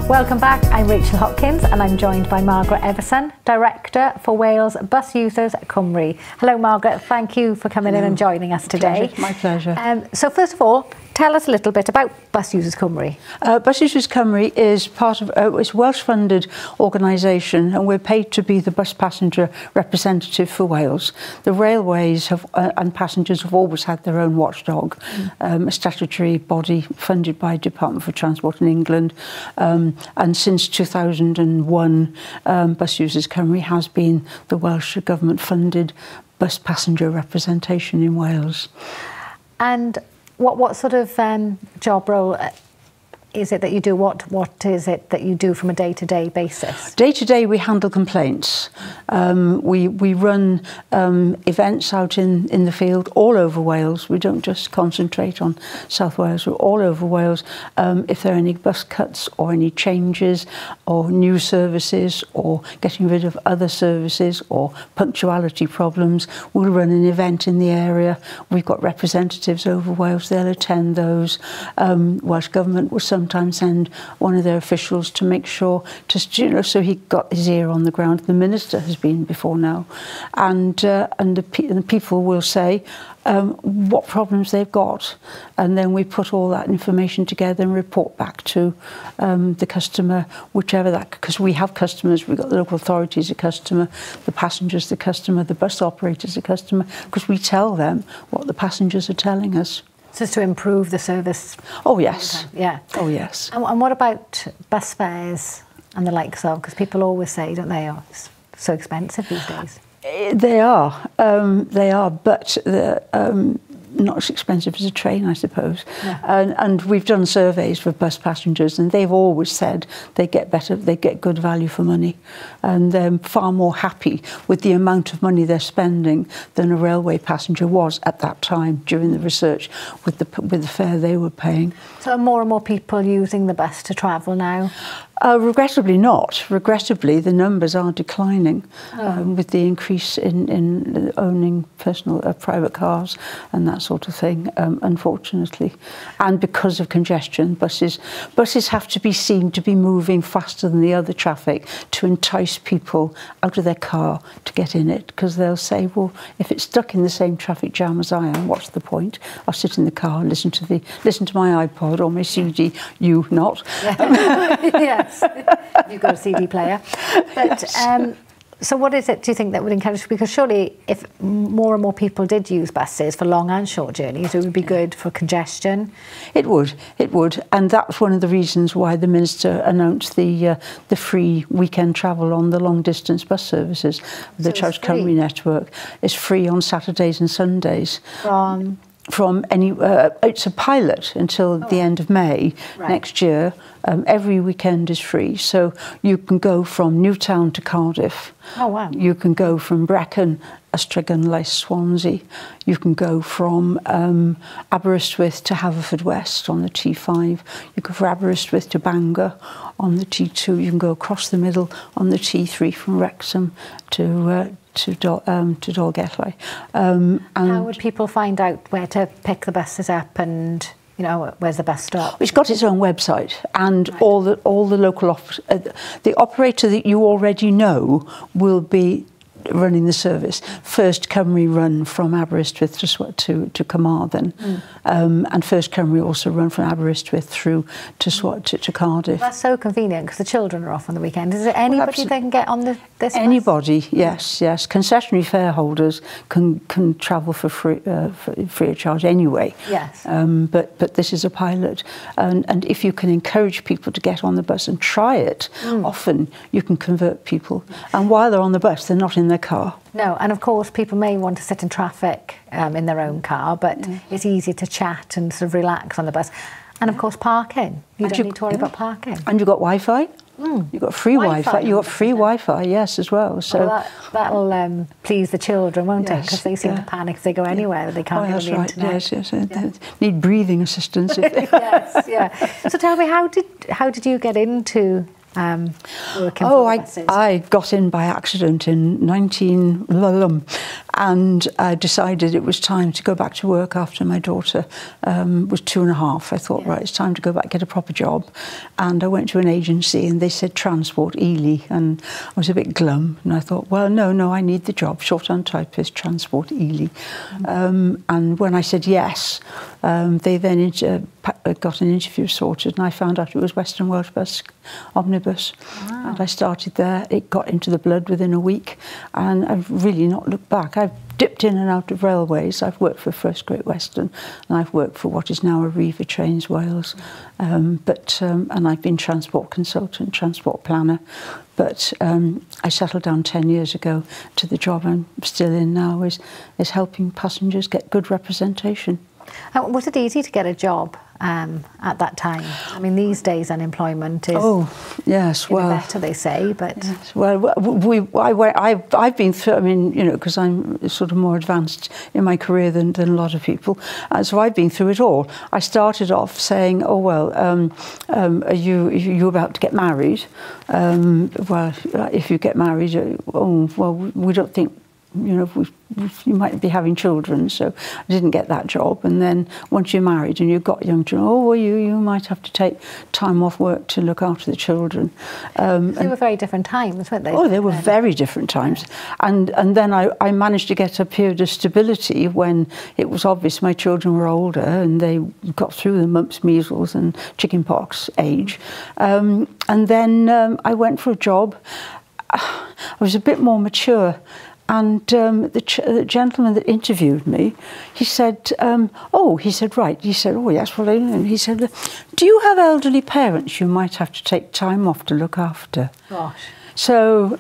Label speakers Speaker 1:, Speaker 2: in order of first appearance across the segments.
Speaker 1: Welcome back, I'm Rachel Hopkins and I'm joined by Margaret Everson, Director for Wales Bus Users Cymru. Hello Margaret, thank you for coming in and joining us today.
Speaker 2: My pleasure.
Speaker 1: So first of all, tell us a little bit about Bus Users Cymru.
Speaker 2: Bus Users Cymru is part of it's a Welsh-funded organisation, and we're paid to be the bus passenger representative for Wales. The railways have and passengers have always had their own watchdog, a statutory body funded by Department for Transport in England, and since 2001, Bus Users Cymru has been the Welsh government-funded bus passenger representation in Wales.
Speaker 1: And what sort of job role is it that you do? What is it that you do from a day-to-day basis? Day-to-day, we handle complaints.
Speaker 2: We run events out in the field all over Wales. We don't just concentrate on South Wales. We're all over Wales. If there are any bus cuts or any changes or new services or getting rid of other services or punctuality problems, we'll run an event in the area. We've got representatives over Wales. They'll attend those. Welsh Government will sometimes send one of their officials to make sure, so he got his ear on the ground. The minister has been before now, and the people will say what problems they've got, and then we put all that information together and report back to the customer, whichever that, because we have customers. We've got the local authorities a customer, the passengers the customer, the bus operators a customer, because we tell them what the passengers are telling us.
Speaker 1: So it's to improve the service?
Speaker 2: Oh yes.
Speaker 1: Yeah.
Speaker 2: Oh yes.
Speaker 1: And what about bus fares and the likes of? Because people always say, don't they, oh, it's so expensive these days.
Speaker 2: They are, but they're not as expensive as a train, I suppose. Yeah. And we've done surveys for bus passengers, and they've always said they get good value for money, and they're far more happy with the amount of money they're spending than a railway passenger was at that time during the research with the fare they were paying.
Speaker 1: So are more and more people using the bus to travel now?
Speaker 2: Regrettably not. Regrettably, the numbers are declining with the increase in owning private cars and that sort of thing, unfortunately. And because of congestion, buses have to be seen to be moving faster than the other traffic to entice people out of their car to get in it, because they'll say, well, if it's stuck in the same traffic jam as I am, what's the point? I'll sit in the car and listen to my iPod or my CD. You not.
Speaker 1: Yes. You've got a CD player. But yes. So what is it, do you think, that would encourage, because surely if more and more people did use buses for long and short journeys, it would be good for congestion? It would, and that's one of the reasons why the Minister announced the free weekend travel on the long distance bus services. The Charles Cymru network is free on Saturdays and Sundays. From any, it's a pilot until the end of May next year. Every weekend is free, so you can go from Newtown to Cardiff. Oh wow! You can go from Brecon, Ystrygyn, Lys, Swansea. You can go from Aberystwyth to Haverfordwest on the T5. You go from Aberystwyth to Bangor on the T2. You can go across the middle on the T3 from Wrexham to Dolgellau. And how would people find out where to pick the buses up, and where's the bus stop? It's got its own website, and all the local the operator that you already know will be running the service. First Cymru run from Aberystwyth to Carmarthen, and First Cymru also run from Aberystwyth through to Cardiff. That's so convenient, because the children are off on the weekend. Is there anybody that can get on this bus? Anybody, yes. Concessionary fare holders can travel for free of charge anyway. Yes. But this is a pilot, and if you can encourage people to get on the bus and try it, often you can convert people. And while they're on the bus, they're not in their car. No, and of course people may want to sit in traffic in their own car, but it's easy to chat and sort of relax on the bus. And of course parking. You don't need to worry about parking. And you've got Wi-Fi. You've got free Wi-Fi. You've got free Wi-Fi, yes, as well. So that'll please the children, won't it? Because they seem to panic if they go anywhere that they can't get on the internet. Yes. They need breathing assistance. Yes, yeah. So tell me, how did you get into working
Speaker 2: Oh,
Speaker 1: for buses?
Speaker 2: I got in by accident in 19... and I decided it was time to go back to work after my daughter was 2.5. I thought, right, it's time to go back, get a proper job. And I went to an agency and they said Transport Ely, and I was a bit glum. And I thought, well, no, I need the job, shorthand typist, Transport Ely. And when I said yes, they then got an interview sorted, and I found out it was Western Welsh Bus Omnibus. Wow. And I started there. It got into the blood within a week, and I've really not looked back. I've dipped in and out of railways. I've worked for First Great Western, and I've worked for what is now Arriva Trains Wales. And I've been transport consultant, transport planner. But I settled down 10 years ago to the job I'm still in now, is helping passengers get good representation.
Speaker 1: Was it easy to get a job at that time? I mean, these days unemployment is better, they say, but...
Speaker 2: Yes. Well, I've been through, I mean, you know, because I'm sort of more advanced in my career than a lot of people, so I've been through it all. I started off saying, oh, well, are you about to get married? Well, if you get married, we don't think, you know, you might be having children, so I didn't get that job. And then once you're married and you've got young children, well, you might have to take time off work to look after the children.
Speaker 1: They were very different times, weren't they?
Speaker 2: Oh, they were very different times. And then I managed to get a period of stability when it was obvious my children were older and they got through the mumps, measles and chickenpox age. And then I went for a job. I was a bit more mature. And the gentleman that interviewed me, he said, oh, yes, well, and he said, do you have elderly parents you might have to take time off to look after?
Speaker 1: Gosh.
Speaker 2: So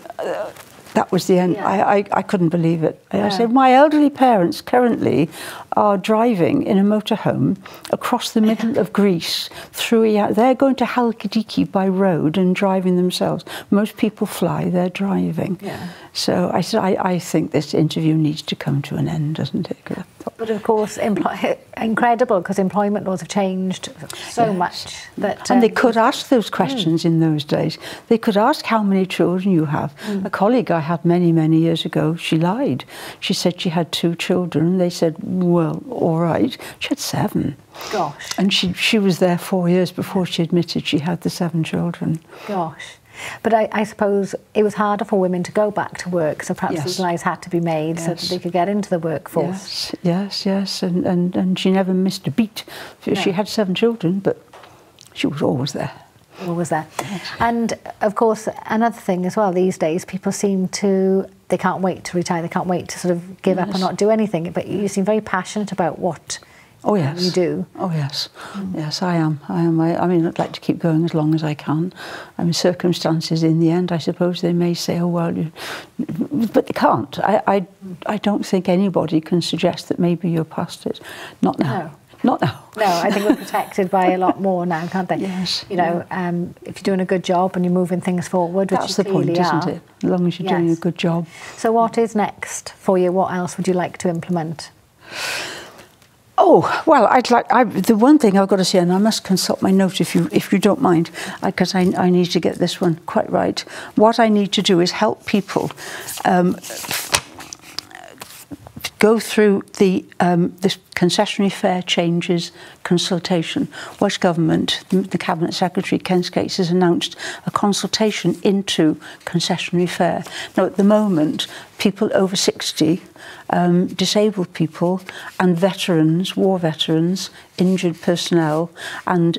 Speaker 2: that was the end. Yeah. I couldn't believe it. Yeah. I said, my elderly parents currently are driving in a motorhome across the middle of Greece they're going to Halkidiki by road and driving themselves. Most people fly, they're driving. Yeah. So I said, I think this interview needs to come to an end, doesn't it?
Speaker 1: But of course, incredible, because employment laws have changed so much. That,
Speaker 2: and they could ask those questions in those days. They could ask how many children you have. A colleague I had many, many years ago, she lied. She said she had 2 children. They said, well, all right. She had 7.
Speaker 1: Gosh.
Speaker 2: And she was there 4 years before she admitted she had the 7 children.
Speaker 1: Gosh. But I suppose it was harder for women to go back to work, so perhaps these lies had to be made so that they could get into the workforce.
Speaker 2: Yes. And she never missed a beat. She had 7 children, but she was always there.
Speaker 1: Always there. Yes. And of course, another thing as well, these days, people seem to, they can't wait to retire, they can't wait to sort of give up and not do anything, but you seem very passionate about what you do.
Speaker 2: Oh, yes. Yes, I am. I mean, I'd like to keep going as long as I can. I mean, circumstances in the end, I suppose they may say, oh, well, but they can't. I don't think anybody can suggest that maybe you're past it. Not now. Not now.
Speaker 1: No, I think we're protected by a lot more now, can't they?
Speaker 2: Yes.
Speaker 1: You know, if you're doing a good job and you're moving things forward, which
Speaker 2: that's the point, isn't it? As long as you're doing a good job. So
Speaker 1: what is next for you? What else would you like to implement?
Speaker 2: Oh, well, the one thing I've got to say, and I must consult my note if you don't mind, because I need to get this one quite right. What I need to do is help people go through this concessionary fare changes consultation. Welsh Government, the Cabinet Secretary, Ken Skates, has announced a consultation into concessionary fare. Now, at the moment, people over 60, disabled people and veterans, war veterans, injured personnel, and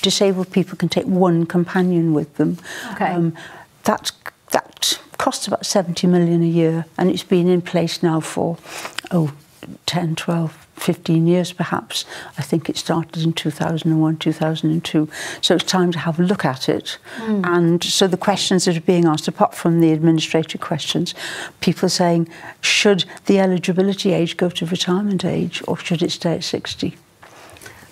Speaker 2: disabled people can take 1 companion with them.
Speaker 1: Okay.
Speaker 2: That costs about 70 million a year, and it's been in place now for 10, 12, 15 years perhaps. I think it started in 2001, 2002. So it's time to have a look at it. And so the questions that are being asked, apart from the administrative questions, people are saying, should the eligibility age go to retirement age, or should it stay at 60?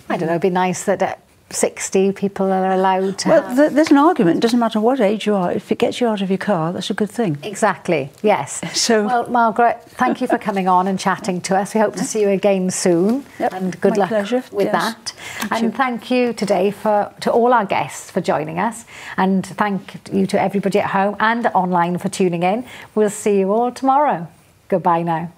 Speaker 1: I don't know, it'd be nice that 60 people are allowed to have.
Speaker 2: There's an argument. It doesn't matter what age you are. If it gets you out of your car, that's a good thing.
Speaker 1: Exactly, yes.
Speaker 2: So,
Speaker 1: well, Margaret, thank you for coming on and chatting to us. We hope to see you again soon.
Speaker 2: Yep,
Speaker 1: and good luck with that. Thank you today to all our guests for joining us. And thank you to everybody at home and online for tuning in. We'll see you all tomorrow. Goodbye now.